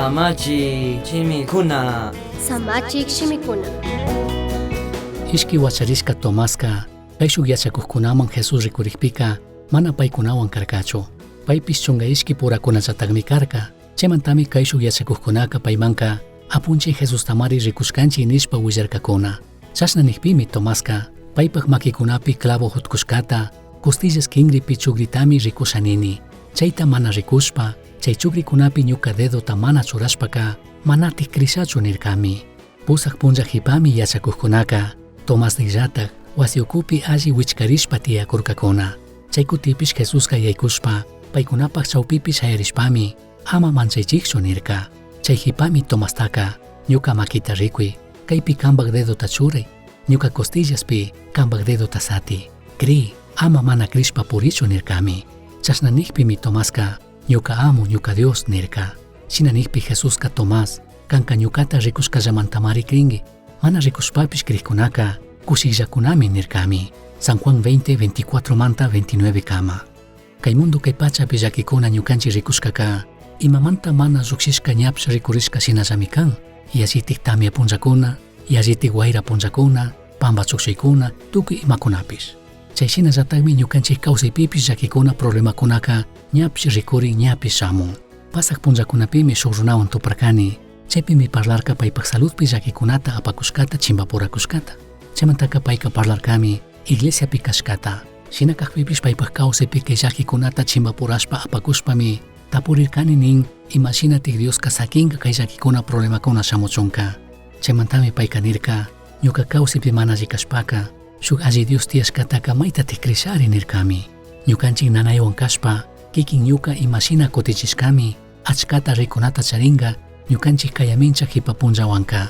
Samachi chimikuna. Samachik shimikuna. Ishki wacharishka Tomasqa kayshuk yachakuqkunaman Jesús rikurikpika mana paykunawan karkachu. Paypis chunga ishki purakunallataqmi karka. Chaymantami kayshuk yachakuqkunaqa paymanka apunchik Jesustamari rikushkanchik nishpa willarkakuna. Chashna nikpimi Tomasqa paypaq makikunapi clavo hutkushkata costillas kinripi chugritami rikushanini. Chayta mana rikushpa chay chugrikunapi ñuka dedota mana churashpaka manatij krishachu nirkami. Pusaq punllajipami yachakuqkunaqa Tomasnikllataq wasi ukupi alli wichkarishpa tiyakurkakuna. Chay kutipish Jesusqa yaykushpa paykunapaq chawpipish hayarishpami ama manchaychikchu nirka. Chay hipami Tomastaqa ñuka makita rikuy, kaypi kambaq dedota churay, ñuka costillaspi kambaq dedota sati. Kri, ama mana krishpa purichu nirkami. Chashna nikpimi Tomasqa ñuka amo ñuka Dios nirka. Shina nikpi Jesusqa Tomás kanka ñukata rikushkallamantamari kringi, mana rikushpapish krikkunaqa kushikllakunami nirkami. San Juan 20:24 manta 29 kama. Kay mundo kay pachapi llakikuna ñukanchik rikushkaka imamanta mana lluqshishka ñapsh rikurishka shinallami kan. Yallitik tamya punllakuna, yallitik wayra punllakuna, pamba chuqshuykuna, tukuy imakunapish. Chayshinallataqmi ñukanchik kawsaypipish llakikuna problemakunaqa ñapsh rikurin ñapish shamun. Pasaq punllakunapimi shuk runawan tuparkani. Chaypimi parlarka paypaq saludpi llakikunata apakushkata chimpapurakushkata. Chaymantaqa payqa parlarkami iglesiapi kashkata. Shina kaqpipish paypaq kawsaypi kay llakikunata chimpapurashpa apakushpami tapurirkani nin imashinatik Diosqa sakinqa kay llakikuna problemakuna shamuchunka. Chaymantami payqa nirka ñuka kawsaypi mana alli kashpaka shuk alli Dios tiyashkataqa maytatij krishari nirkami. Ñukanchik nanaywan kashpa kikin ñuka imashina kutichishkami achkata rikunata charinga ñukanchik kayaminchak hipa punllawanka.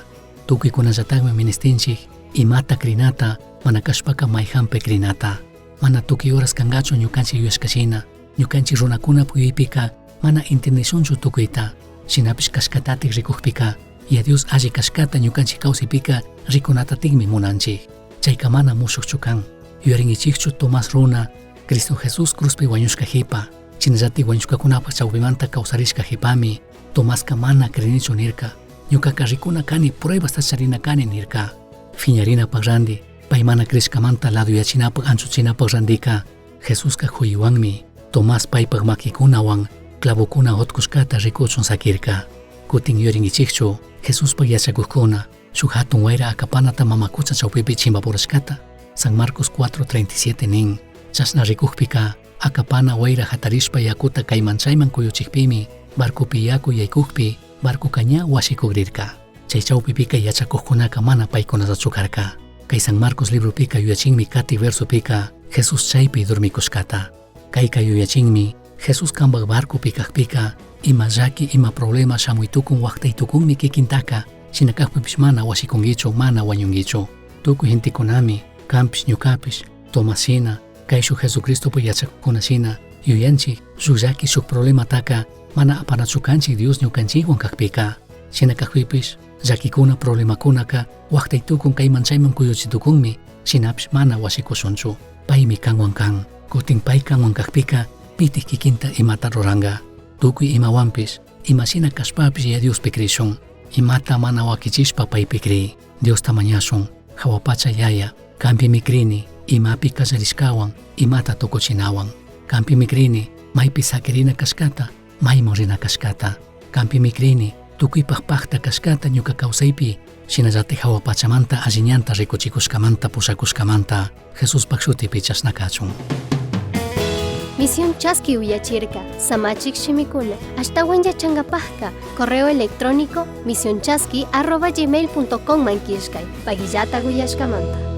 Tukuykunallataqmi ministinchik imata krinata mana kashpaka mayhampi krinata. Mana tukuy horas kangachu ñukanchik yuyashkashina. Ñukanchik runakuna puyuypika mana intendishunchu tukuyta. Shinapish kashkatatik rikuqpika ya Dios alli kashkata ñukanchik kawsaypika rikunatatikmi munanchik. Chayka mana mushukchu kan. Yuyarinkichikchu Tomás runa Cristo Jesús cruzpi wañushka hipa. Chinallatik wañushkakunapaq chawpimanta kawsarishka hipami Tomasqa mana krinichu nirka. Ñukaqa rikuna kani pruebasta charina kani nirka. Fiñarinapaq randi pay mana krishkamanta laduyachinapaq anchuchinapaq randika Jesusqa huyuwanmi Tomás paypaq makikunawan clavokuna hutkushkata rikuchun sakirka. Kutin yuyarinkichikchu Jesuspaq yachakuqkuna shuk hatun wayra akapanata mamakucha chawpipi chimpapurashkata. San Marcos 4:37 nin. Chashna rikuqpika akapana wayra hatarishpa yakuta kayman chayman kuyuchikpimi barkupi yaku yaykuqpi barkuqa ña washikuqrirka. Chay chawpipika yachakuqkunaqa mana paykunallachu karka. Kay San Marcos librupika yuyachinmi kati versupika Jesus chaypi dormikushkata. Kayka yuyachinmi Jesus kambaq barkupi kaqpika ima llaki ima problema shamuytukun waqtaytukunmi kikintaqa shina kaqpipish mana washikunkichu mana wañunkichu. Tukuy gentikunami kanpish ñukapish Tomashina kayshuk Jesucristopi yachakuqkunashina yuyanchik shuk llaki shuk problemataqa mana apanachukanchik Dios ñukanchikwan kaqpika. Shina kaqpipish llakikuna problemakunaqa waqtaytukun kayman chayman kuyuchitukunmi shinapish mana washikushunchu. Paymi kanwan kan. Kutin pay kanwan kaqpika pitik kikinta imata ruranqa. Tukuy imawanpish imashina kashpapish ya Diospi krishun. Imata mana wakichishpa paypi kri. Diosta mañashun. Hawapacha yaya. Kampimi krini. Imapi kallarishkawan imata tukuchinawan. Kampimi krini maypi sakirina kashkata maymun rina kashkata. Kampimi krini tukuypaq paqta kashkata ñuka kawsaypi shinallatik hawapachamanta alliñanta rikuchikushkamanta pusakushkamanta Jesuspaq shutipi chashna kachun. Misión Chasqui uyachirka Samachik shimikuna ashtawan yachangapaqqa correo electrónico misionchasqui@gmail.com mankishkay pagillata uyashkamanta.